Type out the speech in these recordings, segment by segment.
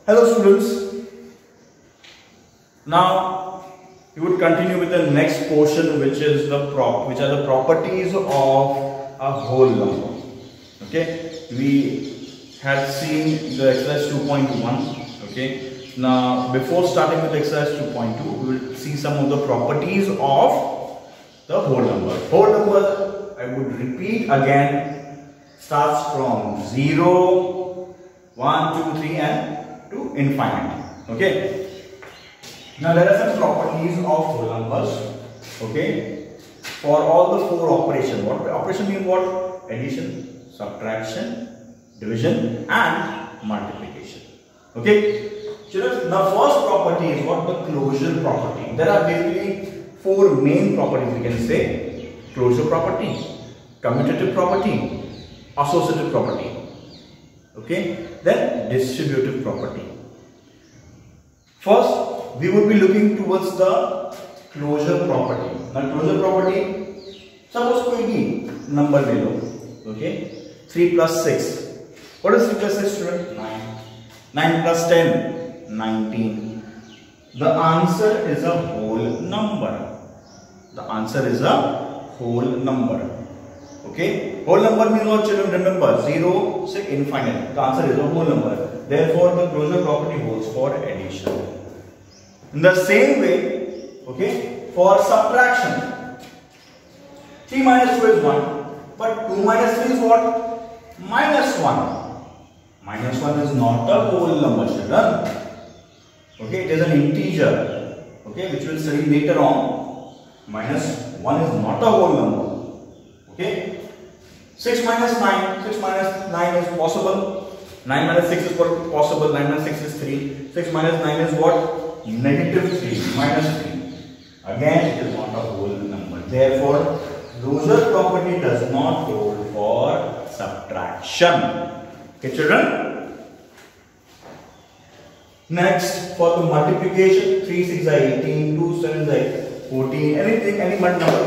Hello students, now we would continue with the next portion, which is which are the properties of a whole number. Okay, we had seen the exercise 2.1. okay, now before starting with exercise 2.2, we will see some of the properties of the whole number. Whole number, I would repeat again, starts from 0, 1, 2, 3 and to infinity. Okay, now there are some properties of whole numbers. Okay, for all the four operations. What operation mean? What? Addition, subtraction, division and multiplication. Okay, children, the first property is what? The closure property. There are basically four main properties we can say: closure property, commutative property, associative property. Okay, then distributive property. First, we would be looking towards the closure property. Now, closure property, suppose कोई भी number ले लो. Okay, 3 plus 6. What is 3 plus 6, student? 9. 9 plus 10, 19. The answer is a whole number. The answer is a whole number. Okay, whole number means what, children? Remember, 0 to infinite. The answer is a whole number. Therefore, the closure property holds for addition. In the same way, okay, for subtraction, 3 minus 2 is 1, but 2 minus 3 is what? Minus 1. Minus 1 is not a whole number, children. Okay, it is an integer. Okay, which we will study later on. Minus 1 is not a whole number. Okay, 6 minus 9. 6 minus 9 is possible. 9 minus 6 is possible. 9 minus 6 is 3. 6 minus 9 is what? Negative 3. Minus 3. Again, it is not a whole number. Therefore, closure property does not hold for subtraction. Okay, children? Next, for the multiplication, 3 6 are 18, 2 7 are 14. Anything, any number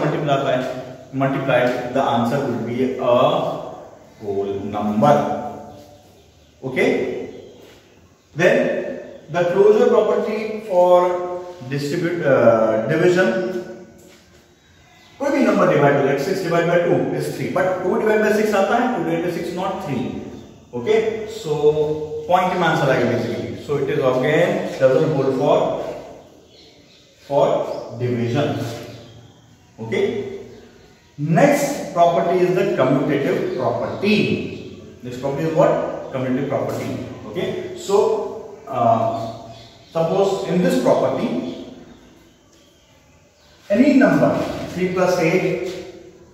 multiplied, the answer will be a whole number. Okay, then the closure property for division, कोई भी number divide, like 6 divided by 2 is 3, but 2 divided by 6 आता है, 2 divided by 6 not 3. Okay, so point में answer आएगा basically. So it is again doesn't hold for division. Okay. Next property is the commutative property. Next property is what? Commutative property. Okay. So, suppose in this property, any number 3 plus 8,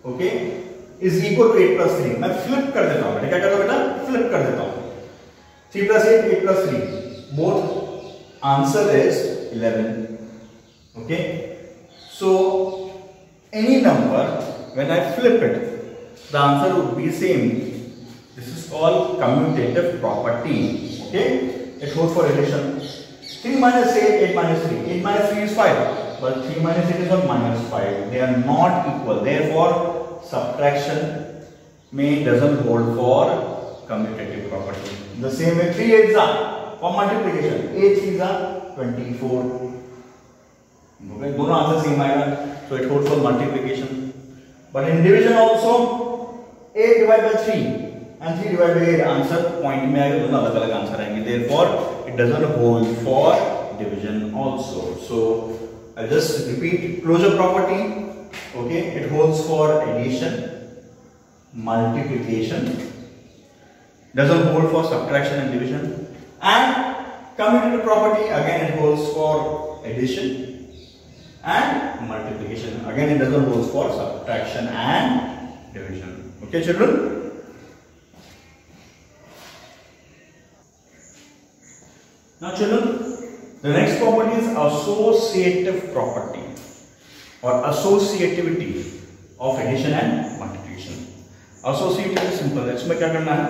okay, is equal to 8 plus 3. मैं flip कर देता हूँ. क्या करता हूँ बेटा? Flip कर देता हूँ. 3 plus 8, 8 plus 3. Both answer is 11. Okay. So, any number, when I flip it, the answer would be same. This is called commutative property. Okay, it holds for addition. 3 minus 8, 8 minus 3. 8 minus 3 is 5, but 3 minus 8 is what? Minus 5. They are not equal. Therefore, subtraction doesn't hold for commutative property. The same way 3 8s are for multiplication. 8 3s are 24. Okay, दोनों answer same आएगा. So it holds for multiplication. But in division also, 8 divided by 3 and 3 divided by 8 answer point में आएगा, दोनों अलग अलग answer आएंगे. Therefore, it doesn't hold for division also. So I just repeat, closure property. Okay, it holds for addition, multiplication, doesn't hold for subtraction and division, and commutative property again it holds for addition and multiplication. Again, it doesn't hold for subtraction and division. Okay, children? Now, children, the next property is associative property or associativity of addition and multiplication. Associative is simple. इसमें क्या करना है?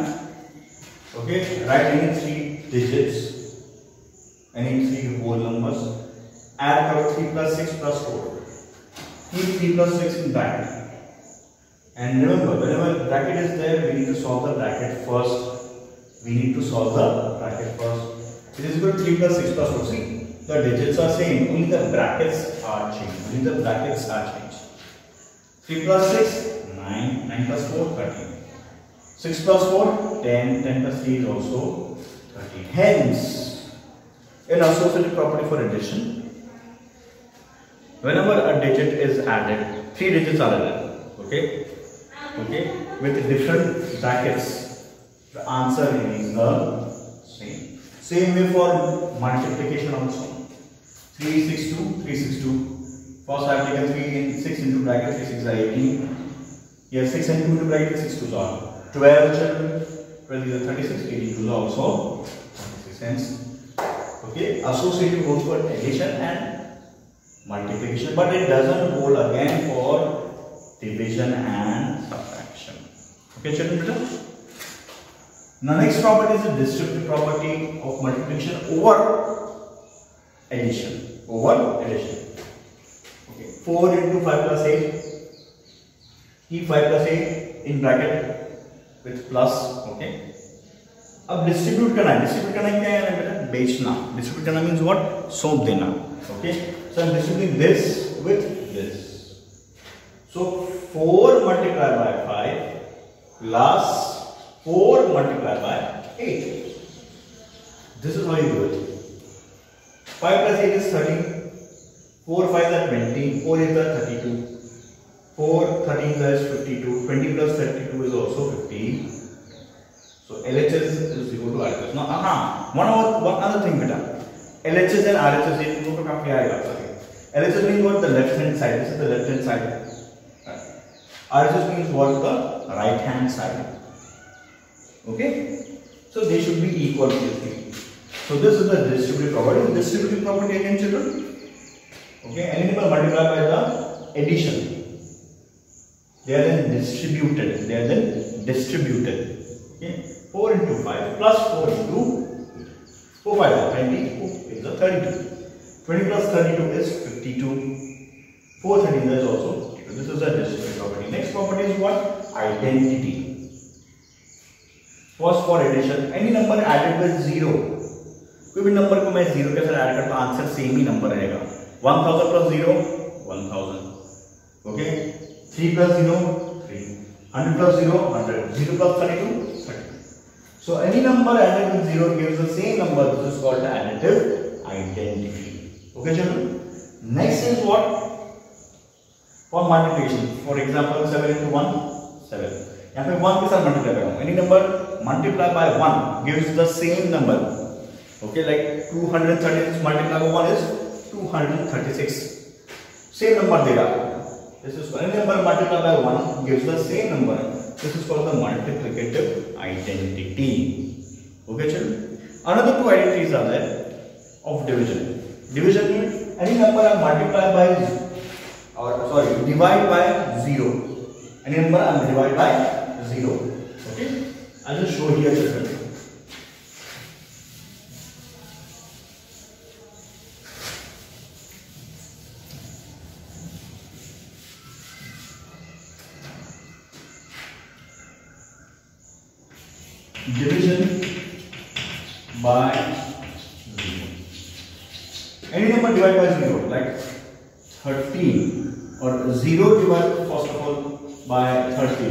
Okay, write any 3 digits, any 3 whole numbers. Add करो 3 plus 6 plus 4. Keep 3 plus 6 in bracket. And remember, whenever bracket is there, we need to solve the bracket first. It is equal to 3 plus 6 plus 4. See, the digits are same, only the brackets are changed. Only the brackets are changed. 3 plus 6, 9. 9 plus 4, 13. 6 plus 4, 10. 10 plus 3 is also 13. Hence, in associative property for addition, whenever a digit is added, 3 digits are added. Okay? Okay? With different brackets, the answer is the same. Same way for multiplication also. 362, 362. First I have taken 3 and 6 into bracket, 3 6 are 18. Here 6 and 2 into bracket, 6 2s are 12 children. 12 is 36, 18 2s are also 36. Hence, okay, associative goes for addition and multiplication, but it doesn't hold again for division and subtraction. Okay, children. The next property is the distributive property of multiplication over addition. Over addition. Okay. 4 into 5 plus 8. Keep 5 plus 8 in bracket with plus. Okay. अब distribute करना क्या है बेटा? बेचना. Distribute करना means what? सौंप देना. Okay. So I am distributing this with this. So 4 multiplied by 5 plus 4 multiplied by 8. This is how you do it. 5 plus 8 is 13. 4 5 are 20. 4 8 are 32. 4 13 is 52. 20 plus 32 is also 50. So LHS is equal to RHS. Now, one other thing, beta. LHS and RHS is equal to LHS means what? The left hand side. This is the left hand side. RHS means what? The right hand side. Okay, so they should be equal to this thing. So this is the distributive property. Distributive property again, children. Okay, any number multiplied by the addition, they are then distributed. They are then distributed. Okay, 4 into 5 plus 4 into 4 5 is 20. 4 is the 32. 20 plus 32 is 52. 4 13 is also. So this is the distributive property. Next property is what? Identity. First for addition, any number added with 0. कोई भी number को मैं 0 के साथ add करता हूँ, answer same ही number रहेगा. 1000 plus 0, 1000. Okay. 3 plus 0, 3. 100 plus 0, 100. 0 plus 32, 30. So any number added with 0 gives the same number. This is called additive identity. Okay, children. Next is what? For multiplication. For example, 7 into 1, 7. यहाँ पे 1 के साथ multiply करूँ. Any number multiplied by 1 gives the same number. Okay, like 236 multiplied by 1 is 236. Same number देगा. This is any number multiplied by 1 gives the same number. This is called the multiplicative identity. Okay, children. Another two identities are there of division. Division means any number multiplied by divide by 0. Any number I am divided by 0. Okay, I will just show here, children. Division by 0. Any number divided by 0, like 13, or 0 divided first of all by 30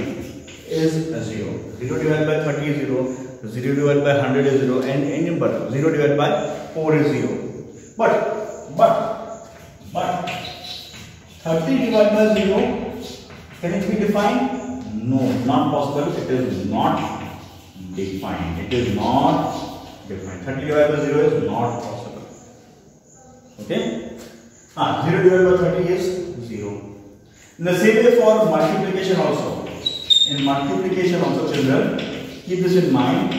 is 0. 0 divided by 30 is 0. 0 divided by 100 is 0. And any number 0 divided by 4 is 0. But 30 divided by 0, can it be defined? No, not possible. It is not defined. It is not defined. 30 divided by 0 is not possible. Okay? 0 divided by 30 is 0. In the same way for multiplication also. In multiplication also, children, keep this in mind.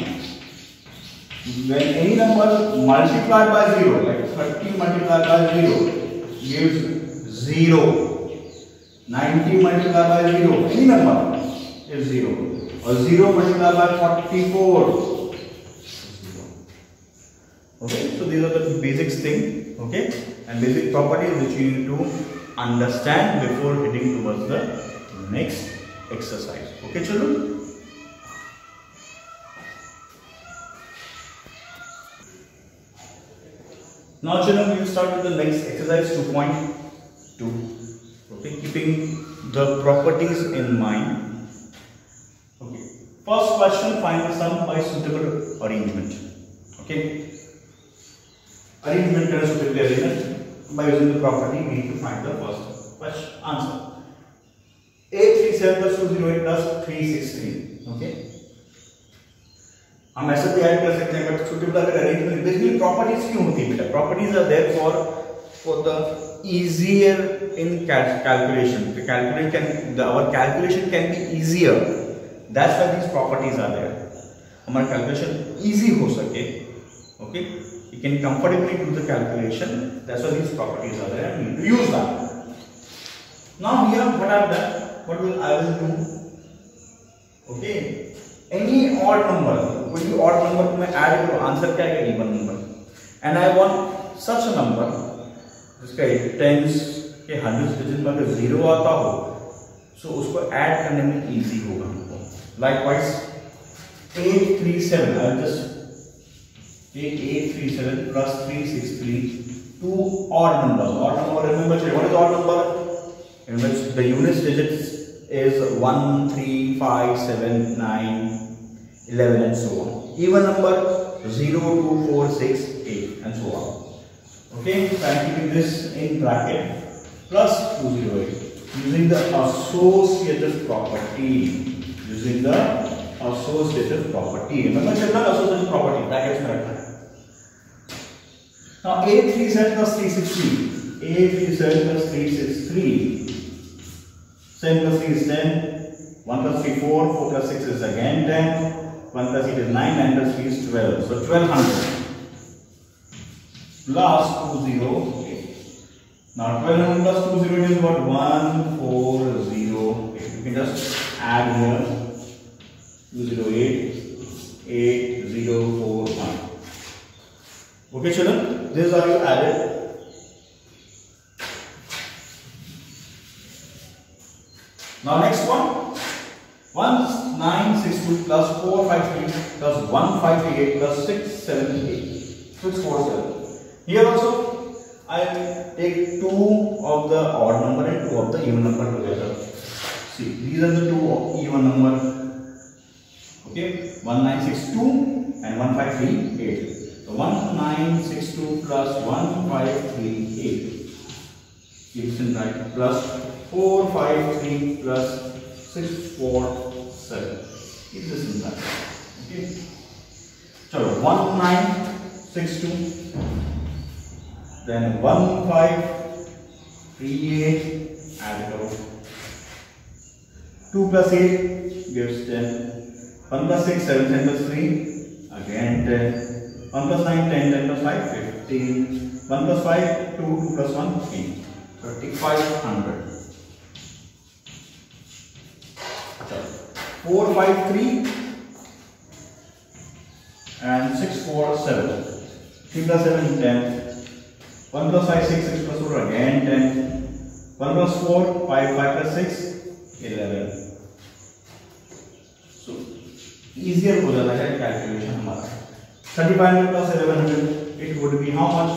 When any number multiplied by 0, like 30 multiplied by 0 gives 0. 90 multiplied by 0, any number is 0. Or 0 multiplied by 44. Okay, so these are the basic things, okay, and basic properties which you need to understand before heading towards the next exercise. Okay, children. Now children, we will start with the next exercise 2.2. Okay, keeping the properties in mind. Okay, first question, find the sum by suitable arrangement. Okay, arrangement and suitable arrangement by using the property we need to find the first question answer. 837 plus 208 plus 363. Okay, हम ऐसे भी add कर सकते हैं, but suitable अगर arrangement basically properties क्यों होती है बेटा? Properties are there for the easier in calculation. The our calculation can be easier. That's why these properties are there. हमारा calculation easy हो सके. Okay, you can comfortably do the calculation. That's why these properties are there, and we need to use that. Now here, what I've done, I will do. Okay, any odd number, कोई भी odd number को मैं add करूँ, answer क्या आएगा? Even number. And I want such a number जिसका tense के hundreds digit में अगर जीरो आता हो, सो उसको ऐड करने में इजी होगा हमको. Likewise 837, I just 837 plus 363, two odd numbers. Odd number remember, what is odd number? In which the unit digits is 1, 3, 5, 7, 9, 11 and so on. Even number 0, 2, 4, 6, 8 and so on. Okay, so I am keeping this in bracket plus 208 using the associative property. Using the associative property. Remember children, associative property brackets में रखना है. Now 837 plus 360. 837 plus 363. 7 plus 3 is 10, 1 plus 3 4, 4 plus 6 is again 10, 1 plus 8 is 9, 9 plus 3 is 12, so 1200 plus 208. Now 1200 plus 208 is what? 1408. You can just add here 208, 8041. Okay children, these are you added. Now next one, 1962 plus 453 plus 1538 plus 678, 647. Here also I take two of the odd number and two of the even number together. See, these are the two even number. Okay, 1962 and 1538. So 1962 plus 1538. Keep in bracket plus 453 plus 647. Keep this in bracket. Okay. So 1962, then 1538, add it out. 2 plus 8 gives 10. 1 plus 6, 7, 10 plus 3, again 10. 1 plus 9, 10, 10 plus 5, 15. 1 plus 5, 2, 2 plus 1, 3. 3500. 453 and 647. 3 plus 7 is 10. 1 plus 5 6, 6 plus 4 again 10. 1 plus 4 5, 5 plus 6 11. So easier हो जाता है calculation हमारा. 3500 plus 1100, it would be how much?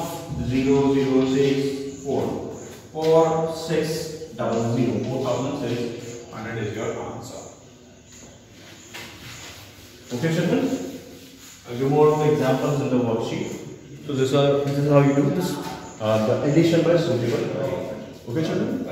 0064. 4600. 4600 is your answer. Okay children, I'll give more of the examples in the worksheet. So this is how you do this, the addition by suitable. Okay children.